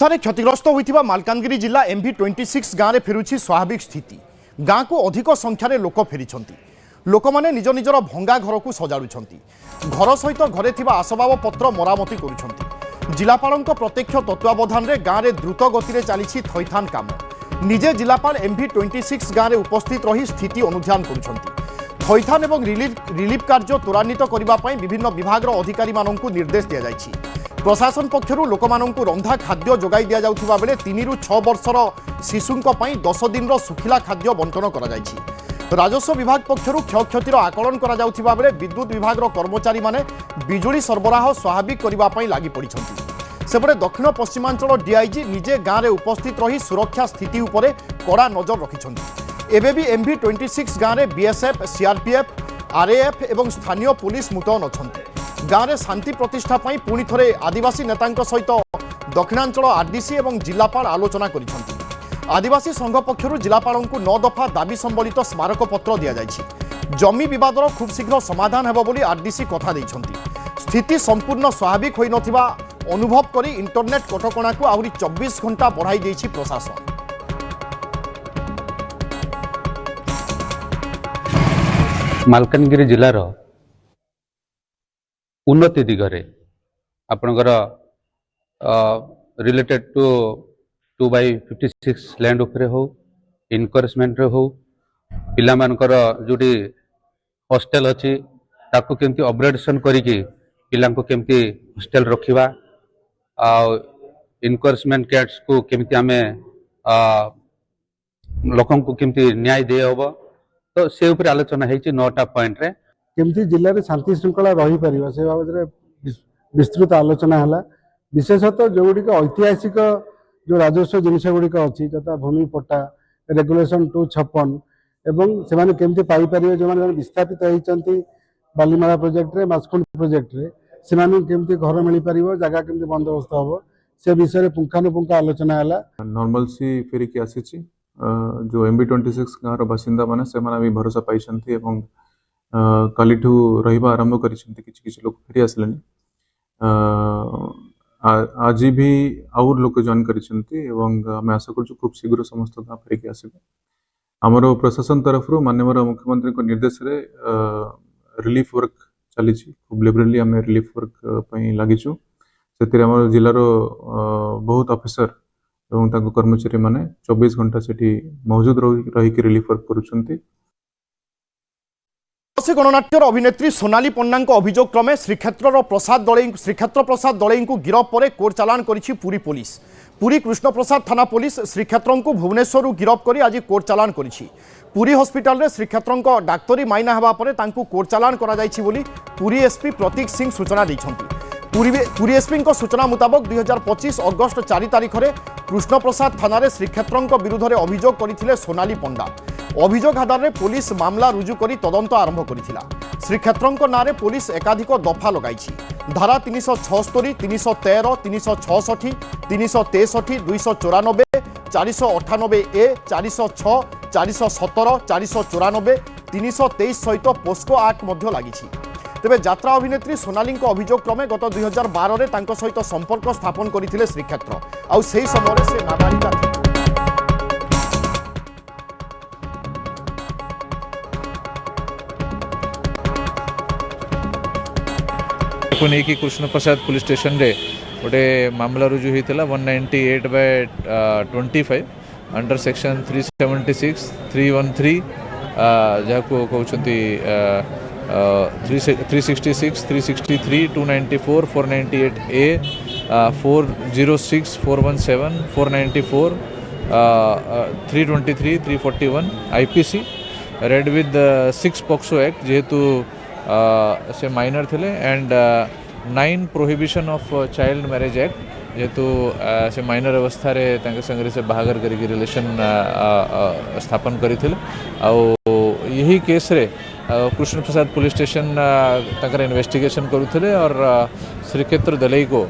थे क्षतिग्रस्त होता मालकानगिरी जिला MV26 गाँव में फेरुची स्वाभाविक स्थिति। गाँव को अधिक संख्यार लोक फेरी लोक मैंने निज निजर भंगा घर को सजाड़ुंट घर सहित घरे आसबाब पत्र मरामती कर जिलापाल प्रत्यक्ष तत्वावधान में गाँव में द्रुत गति चली थैथान काम निजे जिलापाल MV26 गाँव में उपस्थित रही स्थिति अनुध्यान कर और रिलीफ कार्य त्वरान्वित करने विभिन्न विभाग अधिकारी निर्देश दि जाएगी। प्रशासन पक्षर लोक रंधा खाद्य जोगाई दि जाउथिबा बेले 3 ରୁ 6 वर्षर शिशुंक 10 दिन सुखिला खाद्य बंटन करा जायछि। राजस्व विभाग पक्षर क्षयक्षतिर आकलन करा जाउथिबा बेले विद्युत विभाग कर्मचारी माने बिजुली सरबराह स्वाभाविक करने लगी पड़ी। सेपटे दक्षिण पश्चिमांचल डीआईजी निजे गाँव में उपस्थित रही सुरक्षा स्थिति उपरे कड़ा नजर रखिछन्ति। एबे भी MV26 गाँव में BSF, CRPF, RAF एवं स्थानीय पुलिस मुतयन अछन्ति। गाँव में शांति प्रतिष्ठा पुणी थे आदिवासी नेता सहित दक्षिणांचल RDC एवं जिलापाल आलोचना करिसेंति। आदिवासी संघ पक्षर जिलापाल को 9 दफा दाबी संबलित स्मारक पत्र दि जाएगी। जमी विवादर खूब शीघ्र समाधान हेबो बोली RDC कथा देइछन्ति। स्थिति संपूर्ण स्वाभाविक होई नथिबा अनुभव करी इंटरनेट कटकणा को आहुरी 24 घंटा बढ़ाई देइछि प्रशासन। मालकानगिरी जिलार उन्नति दिगरे आपणकर रिलेटेड टू 2/56 लैंड उपरे हो इनकरेजमेंट हो पिला मानकर जोटी हॉस्टल अच्छी ताको केमती अपग्रेडेशन करिकी पिला को केमती हॉस्टल रखिबा इनकरेजमेंट कैट्स को केमती आमे लोकन को केमती न्याय दे होबो तो से ऊपर आलोचना है 9टा पॉइंट रे केमती जिले में शांति श्रृंखला रही पारिबा से बाबद विस्तृत आलोचना है। विशेषतः जो गुड़िक ऐतिहासिक जो राजस्व जिनस गुड़िक अच्छी जता भूमि पट्टा रेगुलेशन 256 एवं से केमती पाई पारिबे जो माने विस्थापित होइचंती बालीमाला प्रोजेक्ट रे मास्कुंड प्रोजेक्ट रे से केमती घर मिल पारिबो जगह केमती बंदोबस्त होबो से विषय रे पुंखानुपुंख आलोचना है। नॉर्मलसी फेरिकी आसीची जो MV26 गाँव बासिंदा माने से माने भी भरोसा पाइछंती एवं कालीठू रहिबा आरंभ करिसेंती किछि लोक फेरी आसलेनी आज भी आउर लोक जॉइन करिसेंती एवं हम आशा करछु खूब शीघ्र समस्त गाँव फेरिकी आसीबे। हमर प्रशासन तरफ माननीय मुख्यमंत्री को निर्देश रे रिलीफ वर्क चली खूब लिबरली आम रिलीफ वर्क पई लागिछु से हमर जिलार बहुत ऑफिसर एवं ताको कर्मचारी माने 24 घंटा सेठी मौजूद रही रिलीफ वर्क करुछंती। गणनाट्यर अभिनेत्री सोनाली पन्ना अभियोग क्रमे श्रीक्षेत्र प्रसाद दलई को गिरफ पर कोर्ट चालान करिछि पुरी पुलिस। पुरी कृष्ण प्रसाद थाना पुलिस श्रीक्षेत्र को भुवनेश्वर गिरफ कर आज कोर्ट चालान करिछि। पुरी हॉस्पिटल रे श्रीक्षेत्र डाक्तरी माइना हेबा परे तांकु कोर्ट चालान करा जाइछि बोली पुरी SP प्रतीक सिंह सूचना दैछन्ति। पुरी SP सूचना मुताबक 2025 अगस्त 4 तारिख में कृष्ण प्रसाद थाना श्रीक्षेत्र विरुद्ध में अभियोग करथिले सोनाली पंडा। अभियोग आधार में पुलिस मामला रुजु करी तदंत आरंभ करिथिला। श्रीक्षेत्र नारे पुलिस एकाधिक दफा लगाइछि। धारा 376, 313, 366, 363, 294, 498A, 406, 417, 494, 323 सहित पोस्को एक्ट मध्य लागिछि। तेबे यात्रा अभिनेत्री सोनाली अभियोग क्रमे गत 2012 में सहित संपर्क स्थापन करथिले श्रीक्षेत्र आउ सेही समय से नाबालिका थी। को लेकिन कृष्ण प्रसाद पुलिस स्टेशन रे गोटे मामला रुजु होता 198/25 अंडर सेक्शन 376, 313 जहाँ को कहते 366, 363, 294, 498A, 406, 417, 494, 323, 341 IPC read with 6 POCSO act जेहेतु से माइनर थे and 9 prohibition of child marriage act जेहेतु से माइनर अवस्था रे संगे से बाहागर करी रिलेशन स्थापन करथिले यही केस रे Krishna Prasad police station तंकर investigation करुथिले और श्रीक्षेत्र दलई को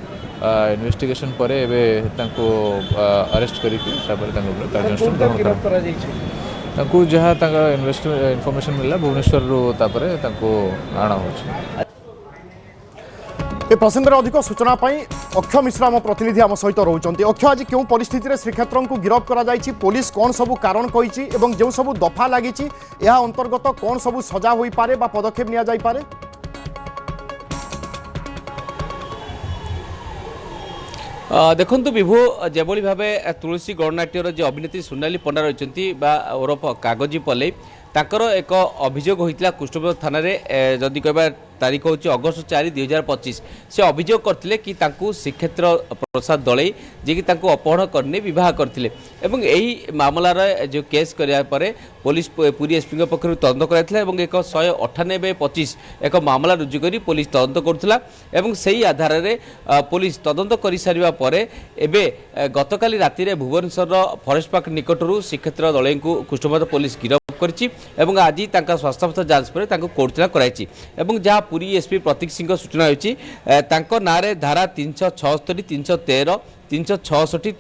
इन्वेस्टिगेशन पर एबे तांको अरेस्ट करिके तापर तांको कार्यानुष्ठान ग्रहण करा जहाँ इनफॉरमेशन मिला भुवनेश्वर आना हो। प्रसंग अधिक सूचना अक्षय मिश्रा आम प्रतिनिधि आम सहित रोचंती। अक्षय, आज क्यों परिस्थिति श्रीक्षेत्र को गिरफ्त कर पुलिस कौन सबू कारण कही जो सबू दफा लगी अंतर्गत कौन सबू सजा हो पारे बा पदक्षेप निया जाई पारे? देखु विभु जेभली भाव तुलसी गणनाट्यर जो अभिनेत्री सोनाली पंडा रही ओरफ कागजी पल्लई ताकर एक अभियोग होता कुष्ठपुर थाना जदि कह तारीख हूँ अगस्ट 4, 2025 से अभियोग करते कि श्रीक्षेत्र प्रसाद दलई जी कि अपहरण करने बह करते यही मामलार जो केस कराया पुलिस पुरी एसपी पक्ष तदंत कराइଥିଲା ଏବଂ एक 198/25 एक मामला रुजु कर पुलिस तदंत करुला से ही आधार पुलिस तदंत कर सारा पर गतकाली राति भुवनेश्वर फरेस्ट पार्क निकटू श्रीक्षेत्र दलई को कुष्ठपुर पुलिस गिरफ्त कर आज स्वास्थ्य जांच पर कोर्टला कराई जहाँ पुरी एसपी प्रतीक सिंह सूचना होती ना धारा 376, 313, 366,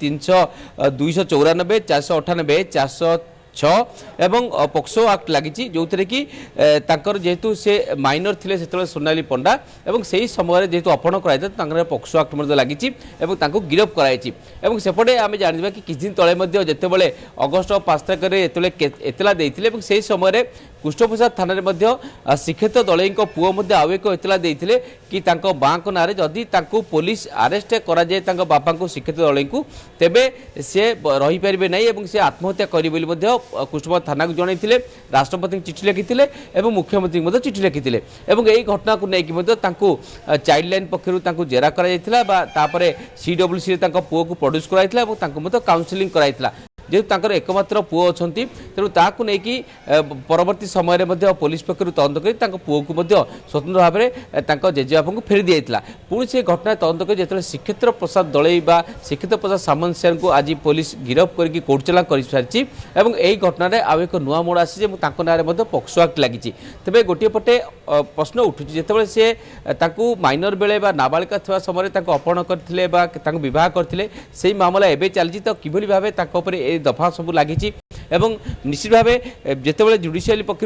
294, 498, 406 एवं पोक्सो एक्ट लगी जो थे कि जेहेतु से माइनर थे से सोनाली पंडा और से ही समय जेहेतु अपहरण कराई पोक्सो एक्ट लगी गिरफ्त कराई सेपटे आम जाना कि किछ दिन तले जितेबाला अगस्ट 5 तारिख एतला देते से समय कुष्ठप्रसाद थाना श्रीक्षेत्र दलई पुओ आउ एक एतला देते कि बाँ ना जदि पुलिस आरेस्ट कराए बापा को श्रीक्षेत्र दलई को तेबे से रहीपर ना से आत्महत्या करें कुष्ठप्रसाद थाना को जनईले राष्ट्रपति चिठी लिखिते मुख्यमंत्री चिठी लिखिते यही घटना को लेकिन चाइल्ड लाइन पक्षर जेरा कर CWC पुओ को प्रोड्यूस कराई काउनसिलिंग कराई जेहेतु एकमात्र पुओ अच्छा तेणु ताकू नहीं परवर्ती समय पुलिस पक्ष तदंत कर पुओ को स्वतंत्र भाव में जेजेबापा को फेरी दिया पुणी से घटना तदंत कर जो श्रीक्षेत्र प्रसाद दलई श्रीक्षेत्र प्रसाद सामंत को आज पुलिस गिरफ्त करके कोर्ट चला कर सारी यही घटना आउ एक नुआ मोड़ आसी ना पोक्सो एक्ट लगी तेज गोटे पटे प्रश्न उठू जिते से माइनर बेले नाबालिका था समय अपहरण करते बह करते से मामला एवं चलती तो किभली भाव दफा सब लगी निश्चित भाव जिते जुडिशियल पक्ष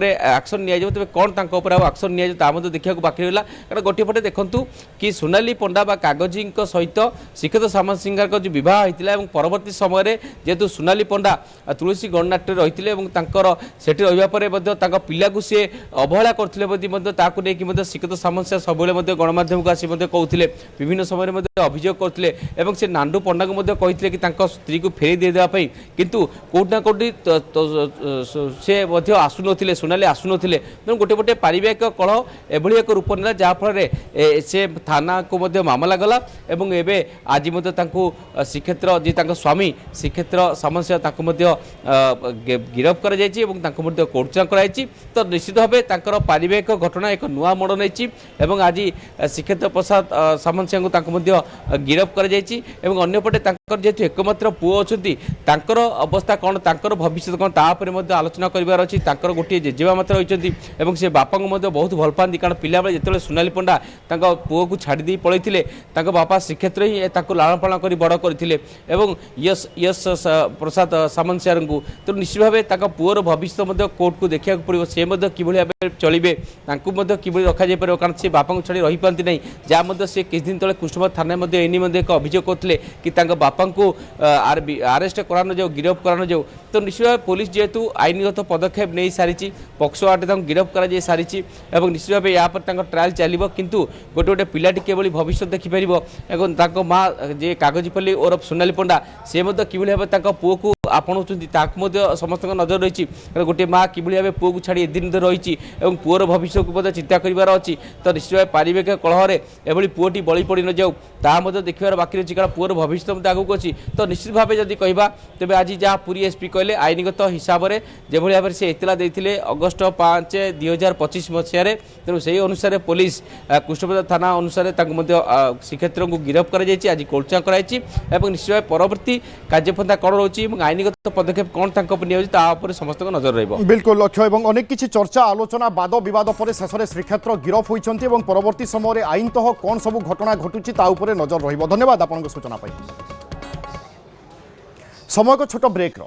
एक्शन नि तेज कौन एक्शन नि देखा बाकी रहा कारण गोटे पटे देखूँ कि सोनाली पंडा कागजी सहित श्रीक्षेत्र सामंत सिंह जो बह होता है परवर्ती समय जेहेतु सोनाली पंडा तुलसी गणनाट्य रही से रहा पिला को सी अवहेला करते श्रीक्षेत्र सामंत सिंह सब गणमाध्यम को आसी कहते विभिन्न समय अभियोग करते से नांडू पंडा को कहते कि स्त्री को फेरी देदेवाई किंतु कोटना कोटी से आसुन सोनाली आसुन तेणु गोटे पटे पारिवारिक कलह एभली एक रूप ना जहाँफल से थाना को मामला गला आज श्रीक्षेत्र जी स्वामी श्रीक्षेत्र सामंत गिरफ्त कर कोर्ट कराई तो निश्चित भाव पारिवारिक घटना एक नुआ मोड़ नहीं आज श्रीक्षेत्र प्रसाद सामंत सिंह को गिरफ्त करपटे जेहेतु एकमात्र पुओ अच्छा अवस्था कौन भविष्य कौन तापर आलोचना करार अच्छी गोटे जेजेबा मात्र रही से बापा को बहुत भल पाती कारण पिला जो सोनाली पंडा पुओ को छाड़ी पलैते बापा श्रीक्षेत्र ही लालन पालन कर बड़ करते यश यश प्रसाद सामंत सिंह को तो निश्चित भाव पुओर भविष्य कोर्ट को देखा पड़ो से कि भाव चलिए कि रखा जापर कारण से बापा को छाड़ी रही पाती ना जहाँ से किछ दिन तले कुष्ठपुर थाना एनी एक अभियोग करते कि बापा को आरेस्ट करानो जाओ गिरफ्त करानो जाओ तो निश्चित भाव पुलिस जेहेतु आईनगत पदक्षेप नहीं सारी पोक्सो आटे गिरफ्त कर सारी निश्चित भाव या ट्रायल चलो किंतु गोटे गोटे पिलाटी केवल भविष्य देखिपर माँ जे कागजी पल्ली ओरफ सोनाली पंडा से कि भाव पुओ को आपणाऊँ समस्त नजर रही गोटे माँ कि भाव पुओ को छाड़ी दिन रही पुओर भविष्य को चिंता करार अच्छी तो निश्चित भाव पारिवारिक कलह एभली पुओटी बलि पड़ न जाऊ ता देखिबार बाकी रही कारण पुओर भविष्य आगू अच्छी तो निश्चित भाव जदि कहवा तेज आज जहाँ पुरी एसपी कहले आईनगत हिसाब से जो भाव से इतला देते अगस्ट 5, 2025 मसीह तेणु से अनुसार पुलिस कुष्ठप्रसाद थाना अनुसार श्रीक्षेत्र को गिरफ्त कर आज कोर्ट कराई निश्चित भाव परवर्ती कार्यपंथा कौन रही आईनगत पदक्षेप कौन समस्त नजर रही बिल्कुल लक्ष्य और अनेक किसी चर्चा आलोचना बाद बद पर शेष में श्रीक्षेत्र गिरफ्त होती परवर्ती समय आईनतः कौन सब घटना घटुची नजर रही धन्यवाद आपको सूचना पाई समय को छोट ब्रेक